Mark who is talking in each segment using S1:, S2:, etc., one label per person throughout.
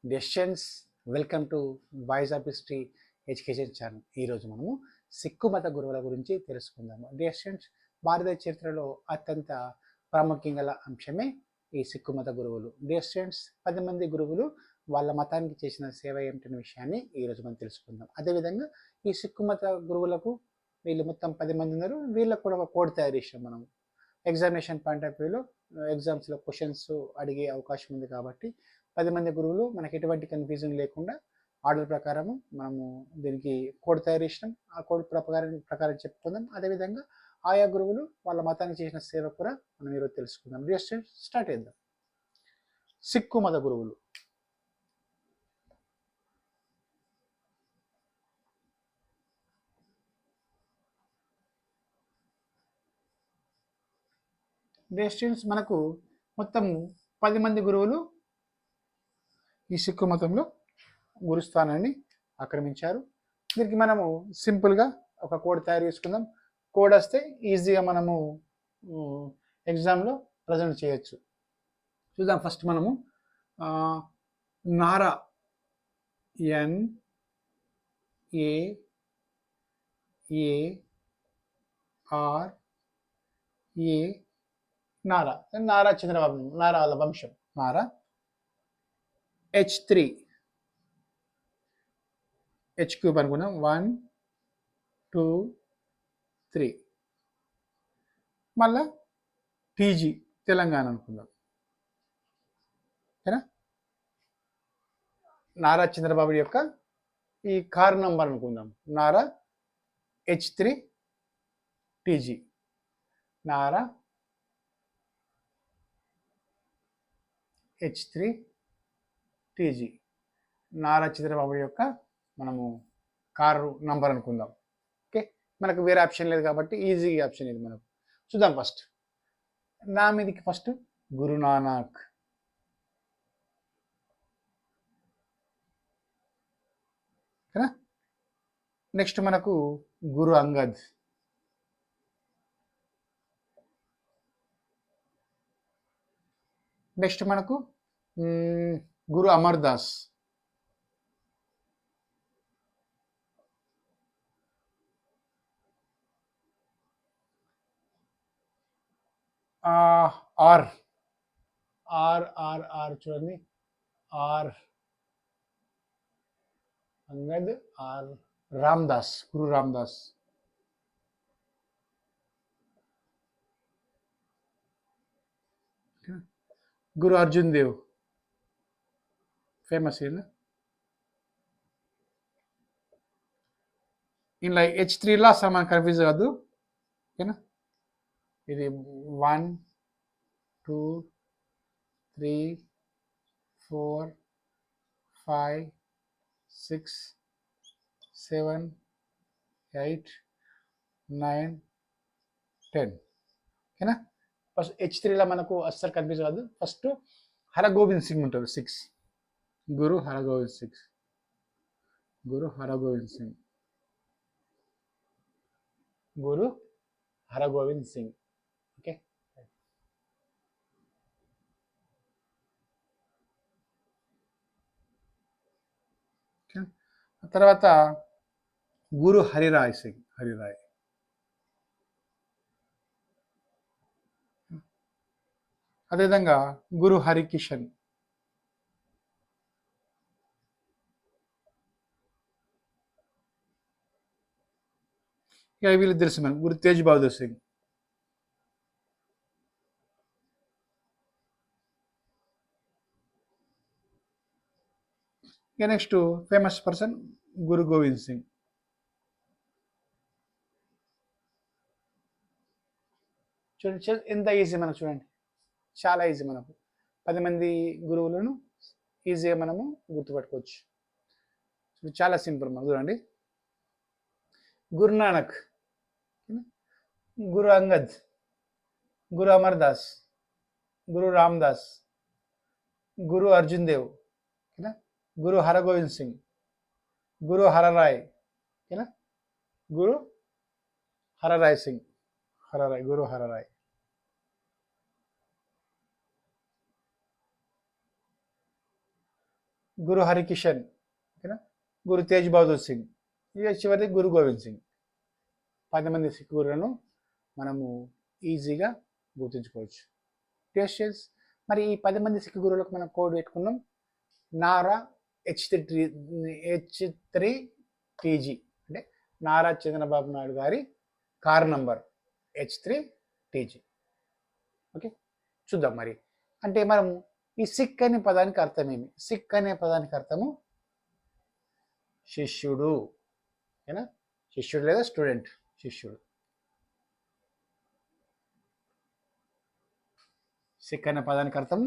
S1: డెస్టియన్స్ welcome to voice of history education channel. ఈరోజు మనము సిక్కు మత గురువుల గురించి తెలుసుకుందాము. డెస్టియన్స్ భారతీయ చరిత్రలో అత్యంత ప్రాముఖ్యం గల అంశమే ఈ సిక్కు మత గురువులు. డెస్టియన్స్ 10 మంది గురువులు వాళ్ళ మతానికి చేసిన సేవ ఏమిటనే విషయాన్ని ఈరోజు మనం తెలుసుకుందాం. అదేవిధంగా ఈ సిక్కు మత గురువులకు వీళ్ళు మొత్తం 10 మంది ఉన్నారు. వీళ్ళకు కూడా ఒక కోడ్ తయారు చేసాం మనం. ఎగ్జామినేషన్ పాయింట్ ఆఫ్ వ్యూలో ఎగ్జామ్స్లో క్వశ్చన్స్ అడిగే అవకాశం ఉంది కాబట్టి 10 మంది గురువులు మనకి ఎటువంటి కన్ఫ్యూజన్ లేకుండా ఆర్డర్ ప్రకారము మనము దీనికి కోడ్ తయారు చేసినాం. ఆ కోడ్ ప్రకారం చెప్పుకుందాం. అదేవిధంగా ఆయా గురువులు వాళ్ళ మతానికి చేసిన సేవ కూడా మనం ఈరోజు తెలుసుకుందాం. స్టార్ట్ చేద్దాం. సిక్కు మత గురువులు. స్టూడెంట్స్ మనకు మొత్తం 10 మంది గురువులు ఈ సిక్కు మతంలో గురుస్థానాన్ని ఆక్రమించారు. దీనికి మనము సింపుల్గా ఒక కోడ్ తయారు చేసుకుందాం. కోడ్ వస్తే ఈజీగా మనము ఎగ్జామ్లో ప్రజెంట్ చేయొచ్చు. చూద్దాం. ఫస్ట్ మనము నారా NARA నారా చంద్రబాబు, నారా వాళ్ళ వంశం. నారా H3 H3 అనుకున్నాం. 1 2 3 మళ్ళా TG తెలంగాణ అనుకుందాం. ఓకేనా? నారా చంద్రబాబు యొక్క ఈ కార్ నంబర్ అనుకుందాం. Nara H3 TG. Nara H3 TG. Nara Chandrababu యొక్క మనము కారు నంబర్ అనుకుందాం. ఓకే, మనకు వేరే ఆప్షన్ లేదు కాబట్టి ఈజీ ఆప్షన్ ఇది మనకు. చూద్దాం. ఫస్ట్ నా మీదకి ఫస్ట్ గురునానక్. ఓకేనా? నెక్స్ట్ మనకు గురు అంగద్. నెక్స్ట్ మనకు గురు అమర్దాస్. ఆర్ చూడండి. ఆర్ అంగద్, ఆర్ రామ్దాస్, గురు రామ్దాస్. గురు అర్జున్ దేవ్, ఫేమస్ ఇలా H3లా అసలు మనకు కన్ఫ్యూజ్ కాదు. ఓకేనా? ఇది 1 2 3 4 5 6 7 8 9 10. ఓకేనా? ఫస్ట్ H3లా మనకు అస్సలు కన్ఫ్యూజ్ కాదు. ఫస్ట్ హరగోవింద్ సింగ్ ఉంటారు. 6 గురు హరగోవింద్ సింగ్. గురు హరగోవింద్ సింగ్. గురు హరగోవింద్ సింగ్. ఓకే, తర్వాత గురు హరిరాయ్ సింగ్. హరిరాయ్. అదేవిధంగా గురు హరికిషన్. ఇక వీళ్ళు తెలుసు మనం. గురు తేజ్ బహదూర్ సింగ్. ఇక నెక్స్ట్ ఫేమస్ పర్సన్ గురు గోవింద్ సింగ్. చూడండి ఎంత ఈజీ మనకు. చూడండి, చాలా ఈజీ. మనకు 10 మంది గురువులను ఈజీగా మనము గుర్తుపెట్టుకోవచ్చు. చాలా సింపుల్. మనం చూడండి. గురునానక్, గురు అంగద్, గురు అమర్దాస్, గురు రామ్దాస్, గురు అర్జున్ దేవ్, ఓకేనా? గురు హరగోవింద్ సింగ్, గురు హరరాయ్, ఓకేనా? గురు హరరాయ్ సింగ్. హరరాయ్, గురు హరరాయ్. గురు హరికిషన్, ఓకేనా, గురు తేజ్ బహదూర్ సింగ్, ఇక చివరి గురు గోవింద్ సింగ్. 10 మంది సిక్కు గురువులను మనము ఈజీగా గుర్తుంచుకోవచ్చు. క్వశ్చన్స్, మరి ఈ 10 మంది సిక్కు గురువులకు మనం కోడ్ పెట్టుకున్నాం నారా H3TG, అంటే నారా చంద్రబాబు నాయుడు గారి కార్ నంబర్ H3TG. ఓకే, చూద్దాం మరి. అంటే మనం ఈ సిక్ అనే పదానికి అర్థం ఏమి? సిక్ అనే పదానికి అర్థము శిష్యుడు, ఓకేనా, శిష్యుడు లేదా స్టూడెంట్, శిష్యుడు. సిక్ అనే పదానికి అర్థం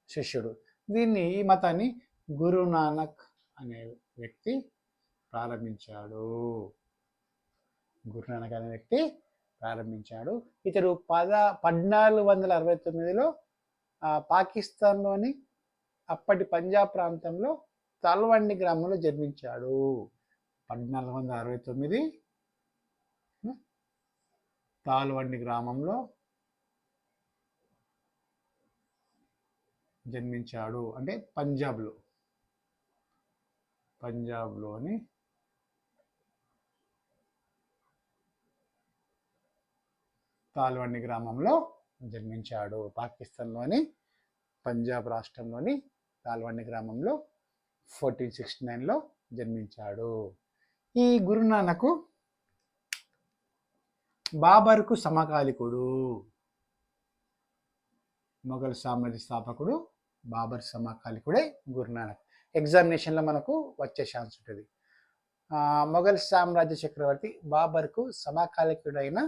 S1: శిష్యుడు. దీన్ని, ఈ మతాన్ని గురు నానక్ అనే వ్యక్తి ప్రారంభించాడు. గురు నానక్ అనే వ్యక్తి ప్రారంభించాడు. ఇతడు 1469లో పాకిస్తాన్లోని అప్పటి పంజాబ్ ప్రాంతంలో తల్వండి గ్రామంలో జన్మించాడు. 1469 తాల్వండి గ్రామంలో జన్మించాడు. అంటే పంజాబ్లోని తాల్వండి గ్రామంలో జన్మించాడు. పాకిస్తాన్లోని పంజాబ్ రాష్ట్రంలోని తాల్వండి గ్రామంలో 1469లో జన్మించాడు. ఈ గురునానక్ బాబర్కు సమకాలికుడు. మొఘల్ సామ్రాజ్య స్థాపకుడు బాబర్ సమకాలికుడే గురునానక్. ఎగ్జామినేషన్లో మనకు వచ్చే ఛాన్స్ ఉంటుంది. మొఘల్ సామ్రాజ్య చక్రవర్తి బాబర్కు సమకాలికుడైన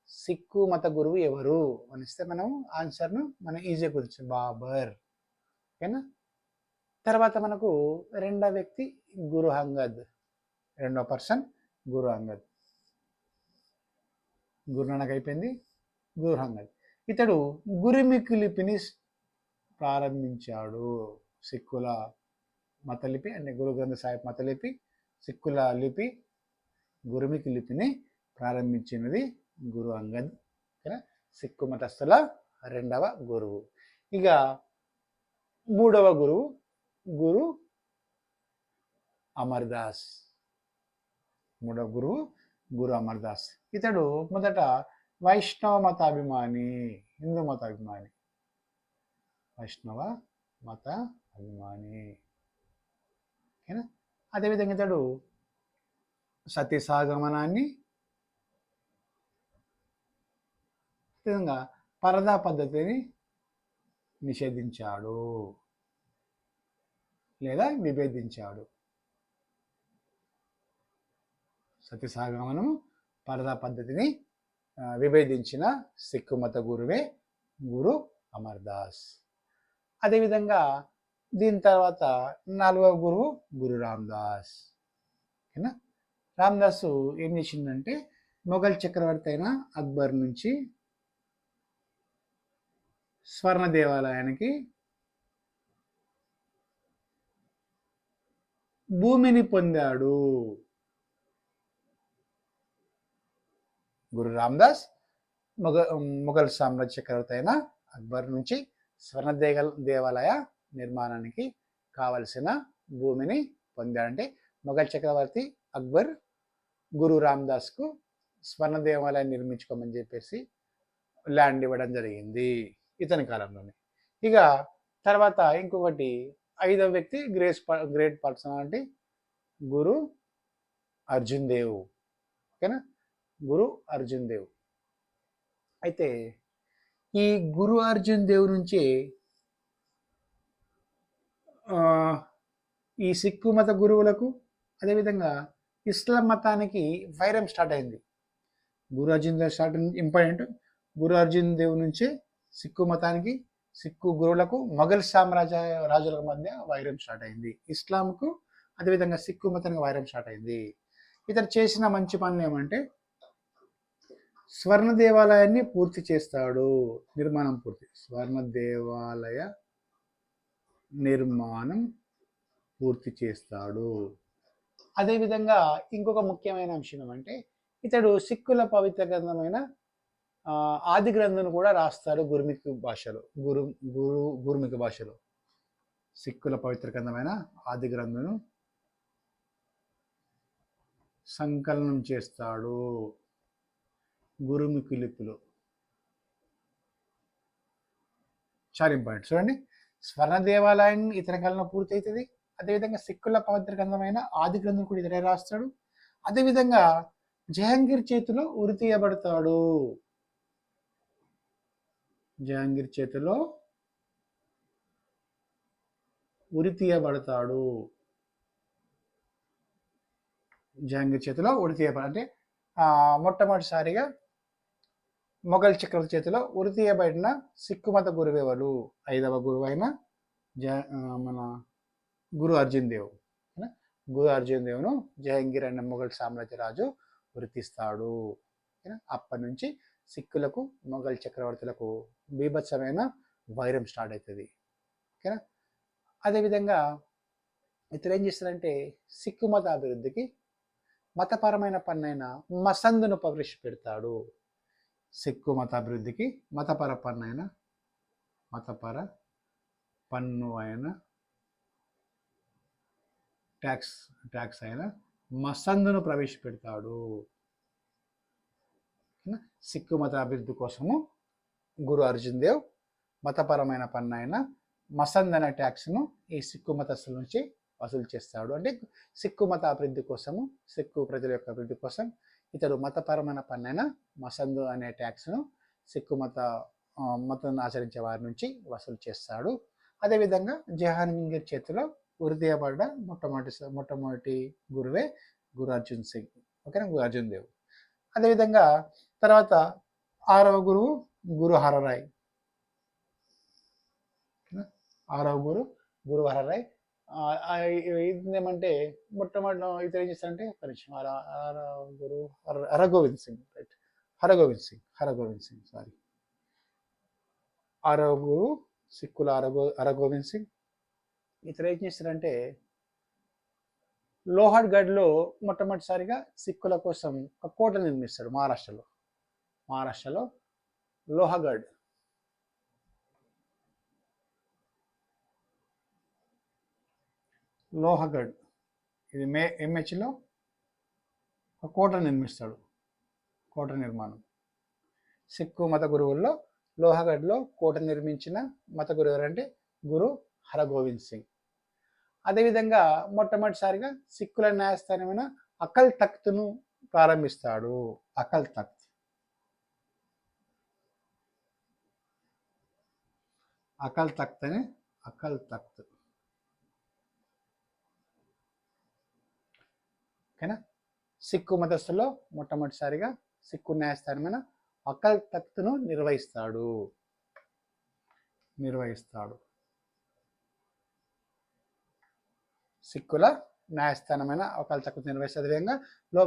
S1: సిక్కు మత గురువు ఎవరు అనిస్తే మనం ఆన్సర్ను మనం ఈజీగా గురించి బాబర్, ఓకేనా. తర్వాత మనకు రెండవ వ్యక్తి గురు అంగద్, రెండవ పర్సన్ గురు అంగద్. గురునానక్ అయిపోయింది, గురు అంగద్. ఇతడు గురుమికి లిపిని ప్రారంభించాడు. సిక్కుల మతలిపి అంటే గురు గ్రంథ సాహిబ్ మతలిపి, సిక్కుల లిపి గురుమికి లిపిని ప్రారంభించినది గురు అంగద్, సిక్కు మతస్థుల రెండవ గురువు. ఇక మూడవ గురువు గురు అమర్దాస్. మూడవ గురువు గురు అమర్దాస్. ఇతడు మొదట వైష్ణవ మతాభిమాని, హిందూ మతాభిమాని, వైష్ణవ మత అభిమాని, ఓకేనా. అదేవిధంగా ఇతడు సతీసాగమనాన్ని, అదేవిధంగా పరదా పద్ధతిని నిషేధించాడు లేదా విభేదించాడు. సతీసాగమనం, పరదా పద్ధతిని విభేదించిన సిక్కు మత గురువే గురు అమర్దాస్. అదేవిధంగా దీని తర్వాత 4వ గురువు గురు రామదాస్, ఓకేనా. రామదాసు ఏం చేసిందంటే మొఘల్ చక్రవర్తి అయిన అక్బర్ నుంచి స్వర్ణ దేవాలయానికి భూమిని పొందాడు. గురు రామదాస్ మొఘల్ సామ్రాజ్య చక్రవర్తి అయిన అక్బర్ నుంచి స్వర్ణ దేవాలయ నిర్మాణానికి కావలసిన భూమిని పొందాడంటే మొఘల్ చక్రవర్తి అక్బర్ గురు రామదాస్కు స్వర్ణ దేవాలయం నిర్మించుకోమని చెప్పేసి ల్యాండ్ ఇవ్వడం జరిగింది ఇతని కాలంలోనే. ఇక తర్వాత ఇంకొకటి 5వ వ్యక్తి గ్రేట్ పర్సనాలిటీ గురు అర్జున్ దేవ్, ఓకేనా, గురు అర్జున్ దేవ్. అయితే ఈ గురు అర్జున్ దేవ్ నుంచి ఈ సిక్కు మత గురువులకు అదేవిధంగా ఇస్లాం మతానికి వైరం స్టార్ట్ అయింది. గురు అర్జున్ దేవ్ స్టార్ట్ ఇంపార్టెంట్. గురు అర్జున్ దేవ్ నుంచే సిక్కు మతానికి, సిక్కు గురువులకు మొఘల్ సామ్రాజ్య రాజుల మధ్య వైరం స్టార్ట్ అయింది. ఇస్లాంకు అదేవిధంగా సిక్కు మతానికి వైరం స్టార్ట్ అయింది. ఇతను చేసిన మంచి పనులు ఏమంటే స్వర్ణ దేవాలయాన్ని పూర్తి చేస్తాడు, నిర్మాణం పూర్తి, స్వర్ణ దేవాలయ నిర్మాణం పూర్తి చేస్తాడు. అదేవిధంగా ఇంకొక ముఖ్యమైన అంశం ఏమంటే ఇతడు సిక్కుల పవిత్ర గ్రంథమైన ఆది గ్రంథం కూడా రాస్తాడు గురుమికి భాషలో, గురుమికి భాషలో. సిక్కుల పవిత్ర గ్రంథమైన ఆది గ్రంథును సంకలనం చేస్తాడు గురుముఖి లిపిలో. చాలా ఇంపార్టెంట్. చూడండి, స్వర్ణ దేవాలయం ఇతని కాలంలో పూర్తి అవుతుంది. అదేవిధంగా సిక్కుల పవిత్ర గ్రంథమైన ఆది గ్రంథం కూడా ఇతనే రాస్తాడు. అదేవిధంగా జహాంగీర్ చేతిలో ఉరి తీయబడతాడు. జహాంగీర్ చేతిలో ఉరి తీయబడతాడు. జహాంగీర్ చేతిలో ఉరి తీయబడ అంటే మొట్టమొదటిసారిగా మొఘల్ చక్రవర్తి చేతిలో ఉరి తీయబడిన సిక్కు మత గురువెవరు? 5వ గురువు అయిన మన గురు అర్జున్ దేవ్. గురు అర్జున్ దేవును జహాంగీర్ అనే మొఘల్ సామ్రాజ్య రాజు ఉరితీస్తాడు. అప్పటి నుంచి సిక్కులకు మొఘల్ చక్రవర్తులకు బీభత్సమైన వైరం స్టార్ట్ అవుతుంది. ఓకేనా. అదేవిధంగా ఇతరు ఏం చేస్తారంటే సిక్కు మత అభివృద్ధికి మతపరమైన పన్నైన మసందును ప్రవేశపెడతాడు. సిక్కు మత అభివృద్ధికి మతపర పన్ను అయిన ట్యాక్స్ అయిన మసందును ప్రవేశపెడతాడు. సిక్కు మత అభివృద్ధి కోసము గురు అర్జున్ దేవ్ మతపరమైన పన్ను అయిన మసంద్ అనే ట్యాక్స్ను ఈ సిక్కు మతస్థుల నుంచి వసూలు చేస్తాడు. అంటే సిక్కు మత అభివృద్ధి కోసము, సిక్కు ప్రజల యొక్క అభివృద్ధి కోసం ఇతడు మతపరమైన పన్నైన మసందు అనే ట్యాక్స్ను సిక్కు మతాన్ని ఆచరించే వారి నుంచి వసూలు చేస్తాడు. అదేవిధంగా జహాంగీర్ చేతిలో ఉరి తీయబడ్డ మొట్టమొదటి గురువే గురు అర్జున్ సింగ్. ఓకేనా, గురు అర్జున్ దేవ్. అదేవిధంగా తర్వాత 6వ గురువు గురు హరరాయ్. 6వ గురు హరరాయ్. ఏమంటే మొట్టమొదటి ఇతరు ఏం చేస్తారంటే గురు హరగోవింద్ సింగ్. Right, Hargobind Singh sorry. 6వ గురు సిక్కుల హరగోవింద్ సింగ్. ఇతరు ఏం చేస్తారంటే లోహర్గఢ్లో మొట్టమొదటిసారిగా సిక్కుల కోసం ఒక కోట నిర్మిస్తాడు. మహారాష్ట్రలో లోహగఢ్ ఇది ఎంహెచ్లో ఒక కోట నిర్మిస్తాడు. కోట నిర్మాణం. సిక్కు మత గురువుల్లో లోహగఢ్లో కోట నిర్మించిన మత గురువు ఎవరంటే గురు హరగోవింద్ సింగ్. అదేవిధంగా మొట్టమొదటిసారిగా సిక్కుల న్యాయస్థానమైన అకల్ తఖ్త్ను ప్రారంభిస్తాడు. అకల్ తఖ్త్ ఓకేనా. సిక్కు మతస్థుల్లో మొట్టమొదటిసారిగా సిక్కు న్యాయస్థానమైన అకల్ తఖ్త్ను నిర్వహిస్తాడు. సిక్కుల న్యాయస్థానమైన అకల్ తఖ్త్ నిర్వహిస్తే విధంగా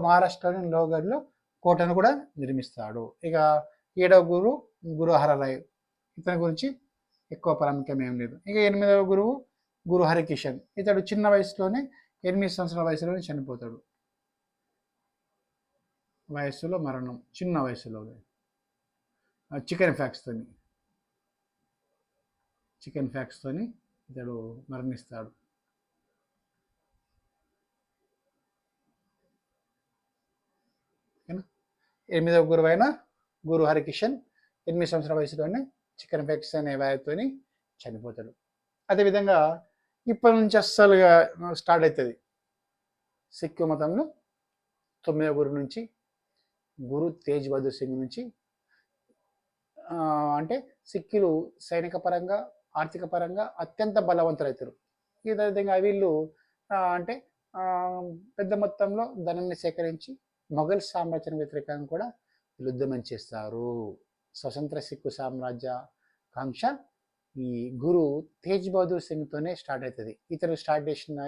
S1: మహారాష్ట్రలోని లోహగఢ్లో కోటను కూడా నిర్మిస్తాడు. ఇక 7వ గురువు గురు హరరాయ్. ఇతని గురించి ఎక్కువ ప్రాముఖ్యం ఏం లేదు. ఇక 8వ గురువు గురు హరికిషన్. ఇతడు చిన్న వయసులోనే 8 సంవత్సరాల వయసులోనే చనిపోతాడు. వయస్సులో మరణం, చిన్న వయసులో చికెన్ ఫ్యాక్స్తోని ఇతడు మరణిస్తాడు. ఓకేనా. 8వ గురువు అయిన గురు హరికిషన్ 8 సంవత్సరాల వయసులోనే చికెన్ ఫ్యాక్స్ అనే వ్యాధితోని చనిపోతాడు. అదేవిధంగా ఇప్పటి నుంచి అస్సలుగా స్టార్ట్ అవుతుంది సిక్కు మతంలో. 9వ గురువు నుంచి గురు తేజ్ బహదూర్ సింగ్ నుంచి అంటే సిక్కులు సైనిక పరంగా, ఆర్థిక పరంగా అత్యంత బలవంతులవుతారు. ఈ విధంగా వీళ్ళు అంటే పెద్ద మొత్తంలో ధనాన్ని సేకరించి మొఘల్ సామ్రాజ్యం వ్యతిరేకంగా కూడా యుద్ధం చేస్తారు. స్వతంత్ర సిక్కు సామ్రాజ్య కాంక్ష ఈ గురు తేజ్ బహదూర్ సింగ్తోనే స్టార్ట్ అవుతుంది. ఇతరు స్టార్ట్ చేసిన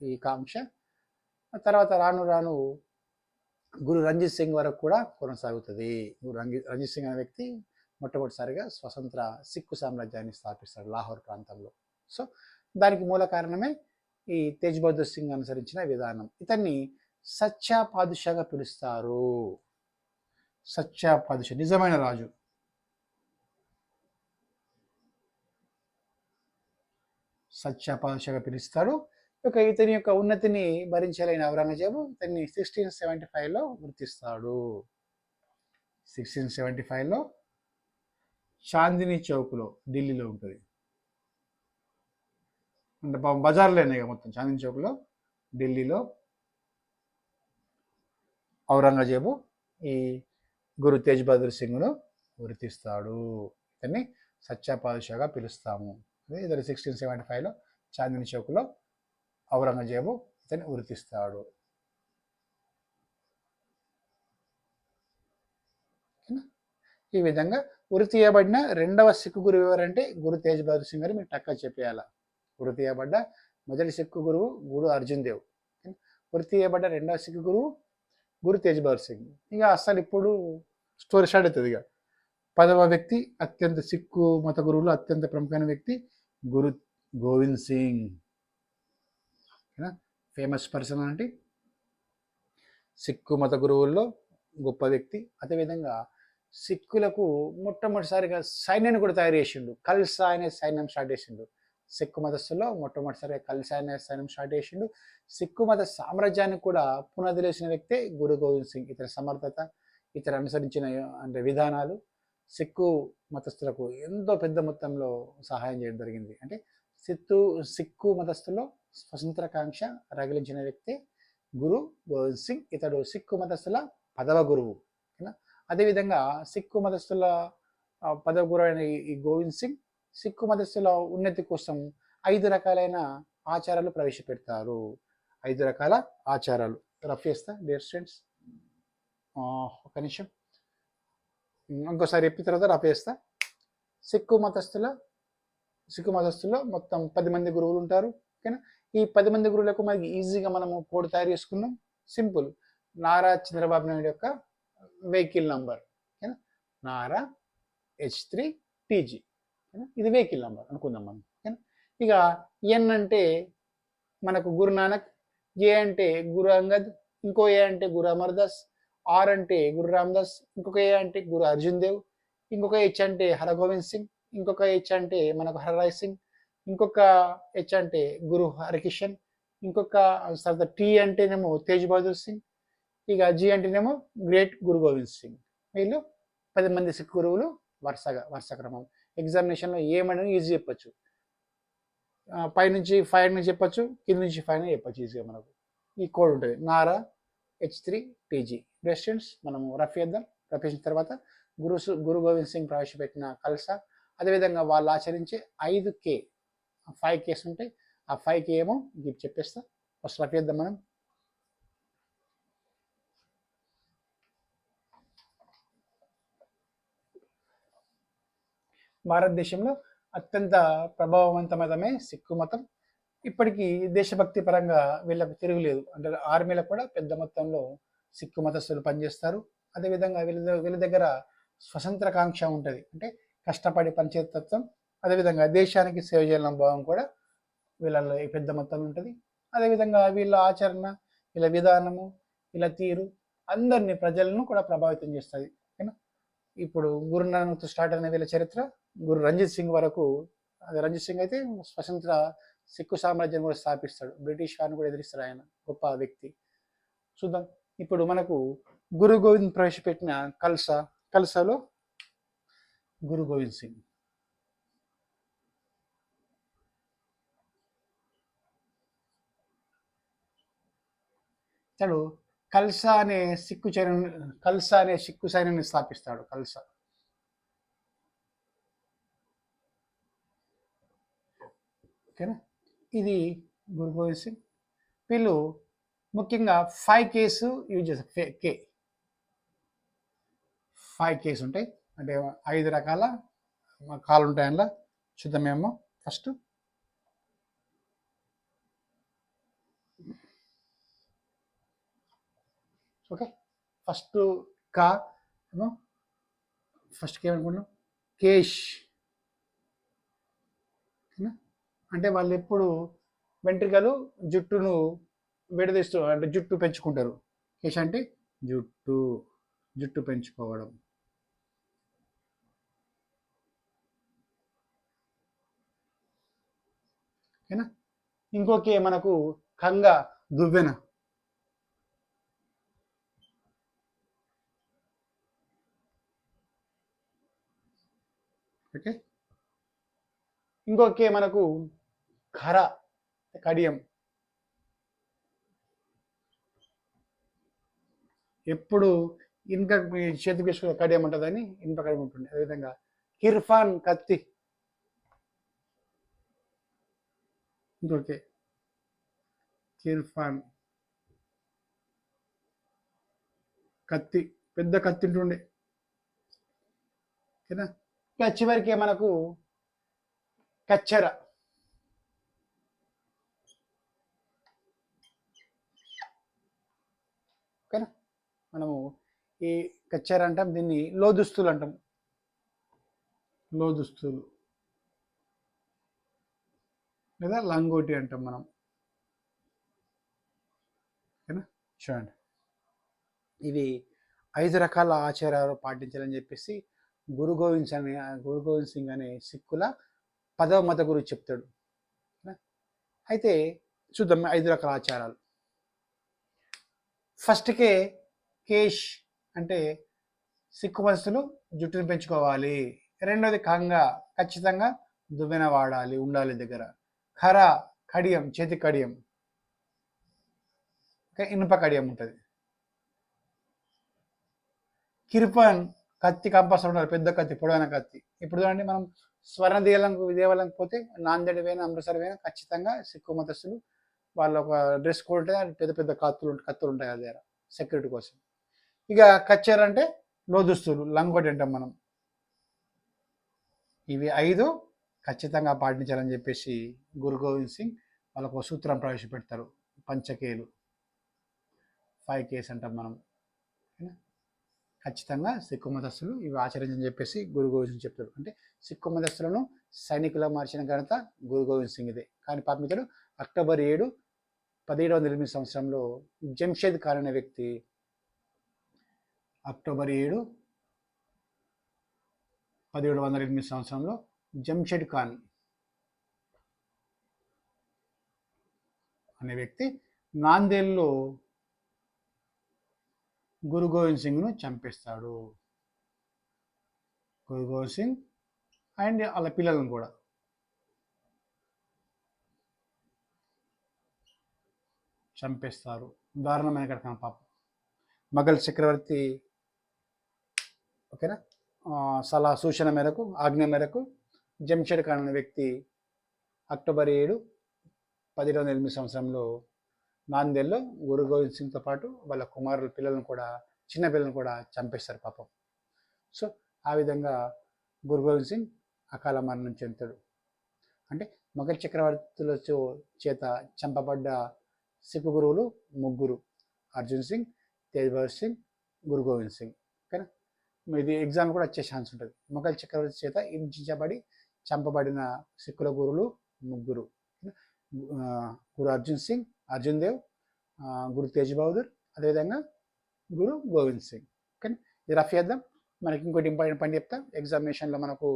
S1: ఈ కాంక్ష తర్వాత రాను రాను గురు రంజిత్ సింగ్ వరకు కూడా కొనసాగుతుంది. గురు రంజిత్ సింగ్ అనే వ్యక్తి మొట్టమొదటిసారిగా స్వతంత్ర సిక్కు సామ్రాజ్యాన్ని స్థాపిస్తాడు లాహోర్ ప్రాంతంలో. సో దానికి మూల కారణమే ఈ తేజ్ బహదూర్ సింగ్ అనుసరించిన విధానం. ఇతన్ని సచ్చా పాదుషాగా పిలుస్తారు. సచ్చా పాదుషా, నిజమైన రాజు. సత్యపాదుషగా పిలుస్తాడు. ఇతని యొక్క ఉన్నతిని భరించలేని ఔరంగజేబు ఇతన్ని 1675లో గుర్తిస్తాడు. 1675లో చాందినీ చౌక్లో ఢిల్లీలో ఉంటుంది. అంటే బజార్లోనే మొత్తం చాందినీ చౌక్లో ఢిల్లీలో ఔరంగజేబు ఈ గురు తేజ్ బహదూర్ సింగ్ను గుర్తిస్తాడు. ఇతన్ని సత్యపాదుషాగా పిలుస్తాము. ఇతను 1675లో చాందినీ చౌక్లో ఔరంగజేబు ఇతన్ని గుర్తిస్తాడు. ఈ విధంగా ఉరి తీయబడిన రెండవ సిక్కు గురువు ఎవరంటే గురు తేజ్ బహదూర్ సింగ్ అని మీరు టక్కా చెప్పేయాల. ఉరి తీయబడ్డ మొదటి సిక్కు గురువు గురు అర్జున్ దేవ్. ఉరి తీయబడ్డ రెండవ సిక్కు గురువు గురు తేజ్ బహదూర్ సింగ్. ఇక అసలు ఇప్పుడు స్టోరీ స్టార్ట్ అవుతుంది. ఇక 10వ వ్యక్తి అత్యంత సిక్కు మత గురువులు అత్యంత ప్రముఖమైన వ్యక్తి గురు గోవింద్ సింగ్. ఫేమస్ పర్సనాలిటీ, సిక్కు మత గురువుల్లో గొప్ప వ్యక్తి. అదేవిధంగా సిక్కులకు మొట్టమొదటిసారిగా సైన్యాన్ని కూడా తయారు చేసిండు. ఖల్సా అనే సైన్యం స్టార్ట్ చేసిండు. సిక్కు మతస్థుల్లో మొట్టమొదటిసారిగా ఖల్సా అనే సైన్యం స్టార్ట్ చేసిండు. సిక్కు మత సామ్రాజ్యానికి కూడా పునాది వేసిన వ్యక్తే గురు గోవింద్ సింగ్. ఇతర సమర్థత, ఇతర అనుసరించిన అంటే విధానాలు సిక్కు మతస్థులకు ఎంతో పెద్ద మొత్తంలో సహాయం చేయడం జరిగింది. అంటే సిక్కు మతస్థుల్లో స్వతంత్రకాంక్ష రగిలించిన వ్యక్తే గురు గోవింద్ సింగ్. ఇతడు సిక్కు మతస్థుల 10వ గురువు. అదేవిధంగా సిక్కు మతస్థుల 10వ గురువు అయిన ఈ గోవింద్ సింగ్ సిక్కు మతస్థుల ఉన్నతి కోసం 5 రకాలైన ఆచారాలు ప్రవేశపెడతారు. 5 రకాల ఆచారాలు రఫ్ చేస్తా డియర్ స్టూడెంట్స్. ఒక నిమిషం, ఇంకోసారి చెప్పిన తర్వాత రఫ్ చేస్తా. సిక్కు మతస్థుల్లో మొత్తం 10 మంది గురువులు ఉంటారు. ఓకేనా? ఈ 10 మంది గురువులకు మనకి ఈజీగా మనము కోడ్ తయారు చేసుకున్నాం. సింపుల్, నారా చంద్రబాబు నాయుడు యొక్క వెహికల్ నంబర్. ఓకేనా? నారా H3TG. ఇది వెహికల్ నంబర్ అనుకుందాం మనం. ఓకేనా? ఇక ఎన్ అంటే మనకు గురు నానక్, ఏ అంటే గురు అంగద్, ఇంకో ఏ అంటే గురు అమర్దాస్, ఆర్ అంటే గురు రామదాస్, ఇంకొక ఏ అంటే గురు అర్జున్ దేవ్, ఇంకొక హెచ్ అంటే హరగోవింద్ సింగ్, ఇంకొక హెచ్ అంటే మనకు హరరాయ్ సింగ్, ఇంకొక హెచ్ అంటే గురు హరికిషన్, ఇంకొక టీ అంటేనేమో తేజ్ బహదూర్ సింగ్, ఇక జీ అంటేనేమో గ్రేట్ గురు గోవింద్ సింగ్. వీళ్ళు 10 మంది సిక్ గురువులు వరుస క్రమం. ఎగ్జామినేషన్లో ఏమని ఈజీ చెప్పచ్చు. పైనుంచి 5 నుంచి చెప్పచ్చు, కింద నుంచి 5 చెప్పచ్చు ఈజీగా. మనకు ఈ కోడ్ ఉంటుంది, నారా H3TG. స్టూడెంట్స్ మనము రఫ్ చేద్దాం. రఫ్ చేసిన తర్వాత గురు గోవింద్ సింగ్ ప్రవేశపెట్టిన ఖల్సా, అదేవిధంగా వాళ్ళు ఆచరించే 5K 5Ks ఉంటాయి. ఆ 5K ఏమో చెప్పేస్తా. ఫస్ట్ రఫ్ చేద్దాం మనం. భారతదేశంలో అత్యంత ప్రభావవంతమతమే సిక్కు మతం. ఇప్పటికీ దేశభక్తి పరంగా వీళ్ళకు తిరుగులేదు. అంటే ఆర్మీలో కూడా పెద్ద మొత్తంలో సిక్కు మతస్థులు పనిచేస్తారు. అదేవిధంగా వీళ్ళ దగ్గర స్వతంత్రకాంక్ష ఉంటుంది. అంటే కష్టపడి పనిచేసే తత్వం, అదేవిధంగా దేశానికి సేవ చేయాలన్న భావం కూడా వీళ్ళలో పెద్ద మొత్తంలో ఉంటుంది. అదేవిధంగా వీళ్ళ ఆచరణ, వీళ్ళ విధానము, వీళ్ళ తీరు అందరినీ ప్రజలను కూడా ప్రభావితం చేస్తుంది. ఓకేనా? ఇప్పుడు గురు నానక్ స్టార్ట్ అయిన వీళ్ళ చరిత్ర గురు రంజిత్ సింగ్ వరకు. అది రంజిత్ సింగ్ అయితే స్వతంత్ర సిక్కు సామ్రాజ్యం కూడా స్థాపిస్తాడు. బ్రిటిష్ వారిని కూడా ఎదిరిస్తాడు. ఆయన గొప్ప వ్యక్తి. చూద్దాం. ఇప్పుడు మనకు గురు గోవింద్ ప్రవేశపెట్టిన ఖల్సాలో గురు గోవింద్ సింగ్. ఇతడు ఖల్సా అనే సిక్కు సైన్యాన్ని స్థాపిస్తాడు. ఖల్సా ఓకేనా? ఇది గురు గోవింద్ సింగ్. వీళ్ళు ముఖ్యంగా 5Ks యూజ్ చేస్తారు. 5Ks ఉంటాయి. అంటే 5 రకాల కాలు ఉంటాయి. అందులో చూద్దామేమో. ఫస్ట్ ఓకే, ఫస్ట్ కా ఏమో ఫస్ట్కి ఏమనుకున్నాం, కేష్. అంటే వాళ్ళు ఎప్పుడు వెంట్రుకలు జుట్టును విడదీస్తూ, అంటే జుట్టు పెంచుకుంటారు. కేష్ అంటే జుట్టు పెంచుకోవడం. ఓకేనా. ఇంకొక మనకు కంగ, దువ్వెన. ఓకే. ఇంకొక మనకు ఖర, కడియం. ఎప్పుడు ఇనుక చేతికి వేసుకునే కడియం ఉంటుందని ఇనుప కడియం ఉంటుంది. అదేవిధంగా కిర్ఫాన్, కత్తి. ఇంకొకే కిర్ఫాన్, కత్తి, పెద్ద కత్తి ఉంటుండే. ఓకేనా. ఇక చివరికి మనకు కచ్చెర. ఓకేనా. మనము ఈ కచ్చెర అంటాం, దీన్ని లోదుస్తులు అంటాం. లోదుస్తులు లేదా లంగోటి అంటాం మనం. ఓకేనా. చూడండి, ఇవి 5 రకాల ఆచారాలు పాటించాలని చెప్పేసి గురు గోవింద్ సింగ్ అనే సిక్కుల 10వ మత గురువు చెప్తాడు. అయితే చూద్దాం 5 రకాల ఆచారాలు. ఫస్ట్కే కేష్ అంటే సిక్కు మతస్థులు జుట్టుని పెంచుకోవాలి. రెండోది కంగ, ఖచ్చితంగా దువ్వెన వాడాలి, ఉండాలి దగ్గర. ఖర, కడియం, చేతి కడియం, ఇనుప కడియం ఉంటుంది. కిర్పన్, కత్తి కంపల్సరీ ఉండాలి, పెద్ద కత్తి, పొడవైన కత్తి. ఇప్పుడు చూడండి, మనం స్వర్ణ దేవాలయంకి పోతే నాందేడ్ పోయినా, అమృత్సర్ పోయినా ఖచ్చితంగా సిక్కు మతస్థులు వాళ్ళ ఒక డ్రెస్ కోడ్ ఉంటుంది, పెద్ద పెద్ద కత్తులు ఉంటాయి అది దగ్గర సెక్యూరిటీ కోసం. ఇక కచ్చెర అంటే లోదుస్తులు, లంగోటి అంటాం మనం. ఇవి 5 ఖచ్చితంగా పాటించాలని చెప్పేసి గురు గోవింద్ సింగ్ వాళ్ళకు సూత్రం ప్రవేశపెడతారు. పంచకేలు, 5 కేస్ అంటాం మనం. ఖచ్చితంగా సిక్కు మతస్థులు ఇవి ఆచరించని చెప్పేసి గురు గోవింద్ సింగ్ చెప్తాడు. అంటే సిక్కు మతస్థులను సైనికులా మార్చిన ఘనత గురు గోవింద్ సింగ్ ఇదే. కానీ పాపం ఇతడు అక్టోబర్ 7, 1708 సంవత్సరంలో జంషేద్ ఖాన్ అనే వ్యక్తి, అక్టోబర్ 7, 1708 సంవత్సరంలో జంషెడ్ ఖాన్ అనే వ్యక్తి నాందేడ్లో గురు గోవింద్ సింగ్ను చంపేస్తాడు. గురు గోవింద్ సింగ్ అండ్ వాళ్ళ పిల్లలను కూడా. చంపేస్తారు. దారుణమైన ఘటన పాపం. మొఘల్ చక్రవర్తి ఓకేనా సూచన మేరకు, ఆజ్ఞ మేరకు జంషెడ్ ఖాన్ అనే వ్యక్తి అక్టోబర్ 7, 1708 సంవత్సరంలో నాందేడ్లో గురు గోవింద్ సింగ్తో పాటు వాళ్ళ కుమారుల పిల్లలను కూడా, చిన్న పిల్లలను కూడా చంపేస్తారు పాపం. సో ఆ విధంగా గురు గోవింద్ సింగ్ అకాల మరణం చెందుతాడు. అంటే మొఘల్ చక్రవర్తుల చేత చంపబడ్డ సిక్కు గురువులు 3: అర్జున్ సింగ్, తేజ్ బహదూర్ సింగ్, గురు గోవింద్ సింగ్. ఓకేనా. ఇది ఎగ్జామ్ కూడా వచ్చే ఛాన్స్ ఉంటుంది. మొఘల్ చక్రవర్తి చేత హింసించబడి చంపబడిన సిక్కుల గురువులు 3: గురు అర్జున్ సింగ్, అర్జున్ దేవ్, గురు తేజ్ బహదూర్, అదేవిధంగా గురు గోవింద్ సింగ్. ఓకే, ఇది రఫ్ చేద్దాం. మనకి ఇంకోటి ఇంపార్టెంట్ పాయింట్ చెప్తా. ఎగ్జామినేషన్లో మనకు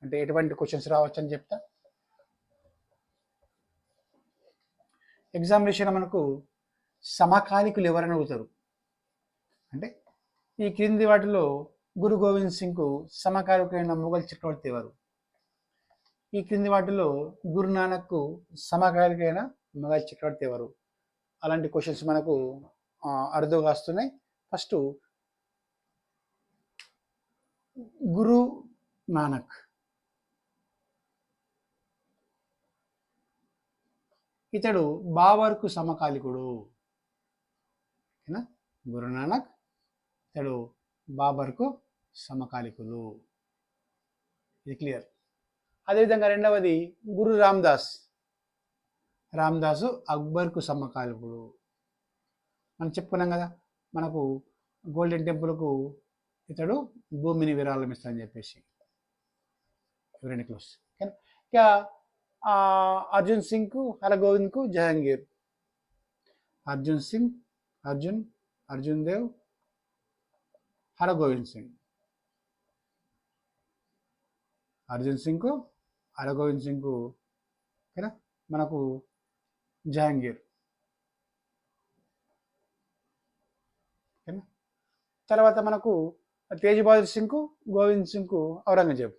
S1: అంటే ఎటువంటి క్వశ్చన్స్ రావచ్చు అని చెప్తా. ఎగ్జామినేషన్ మనకు సమకాలికులు ఎవరైనా అడుగుతారు అంటే ఈ క్రింది వాటిలో గురు గోవింద్ సింగ్కు సమకాలికైన మొఘల్ చక్రవర్తి ఎవరు? ఈ క్రింది వాటిలో గురు నానక్కు సమకాలికైన మొఘల్ చక్రవర్తి ఎవరు? అలాంటి క్వశ్చన్స్ మనకు అరుదుగా వస్తున్నాయి. ఫస్ట్ గురు నానక్. ఇతడు బాబర్కు సమకాలికుడు. గురు నానక్ ఇతడు బాబర్కు సమకాలికులు. ఇది క్లియర్. అదేవిధంగా రెండవది గురు రామ్దాస్. రామ్దాసు అక్బర్కు సమకాలికుడు. మనం చెప్పుకున్నాం కదా, మనకు గోల్డెన్ టెంపుల్కు ఇతడు భూమిని విరాళం ఇస్తాడని చెప్పేసి. Very close. ఇక అర్జున్ సింగ్కు, హరగోవింద్కు జహాంగీర్. అర్జున్ సింగ్, అర్జున్ దేవ్, హరగోవింద్ సింగ్. అర్జున్ సింగ్కు, హరగోవింద్ సింగ్కు ఓకేనా మనకు జహాంగీర్. ఓకేనా. తర్వాత మనకు తేజ్ బహదూర్ సింగ్కు గోవింద్ సింగ్కు ఔరంగజేబ్.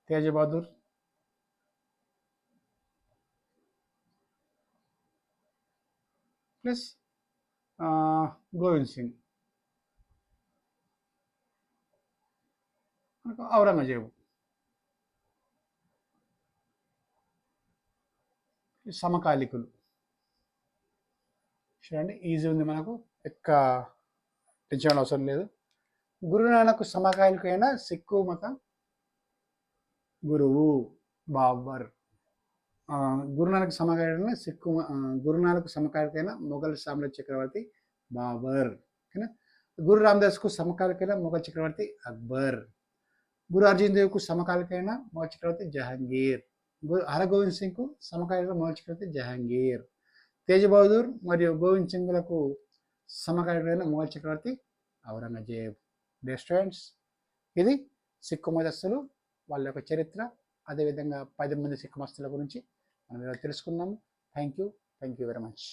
S1: తేజ్ బహదూర్ ప్లస్ గోవింద్ సింగ్ మనకు ఔరంగజేబు. సమకాలికులు చూడండి, ఈజీ ఉంది, మనకు ఎక్క టెన్షన్ అవసరం లేదు. గురునానక్ సమకాలికైన సిక్కు మత గురువు బాబర్. గురునానక్ సమకాలీన గురునానక్ సమకాలికైన మొఘల్ సామ్రాజ్య చక్రవర్తి బాబర్. ఓకేనా. గురు రామదాస్కు సమకాలికైన మొఘల్ చక్రవర్తి అక్బర్. గురు అర్జున్ దేవ్కు సమకాలికైన మొఘల్ చక్రవర్తి జహాంగీర్. గురు హరగోవింద్ సింగ్కు సమకాలీన మొఘల్ చక్రవర్తి జహాంగీర్. తేజ్ బహదూర్ మరియు గోవింద్ సింగ్లకు సమకాలీన మొఘల్ చక్రవర్తి ఔరంగజేబ్. స్టూడెంట్స్, ఇది సిక్కు మతస్థులు, వాళ్ళ యొక్క చరిత్ర, అదేవిధంగా 10 మంది సిక్కు మతస్థుల గురించి మనం ఇలా తెలుసుకున్నాము. Thank you very much.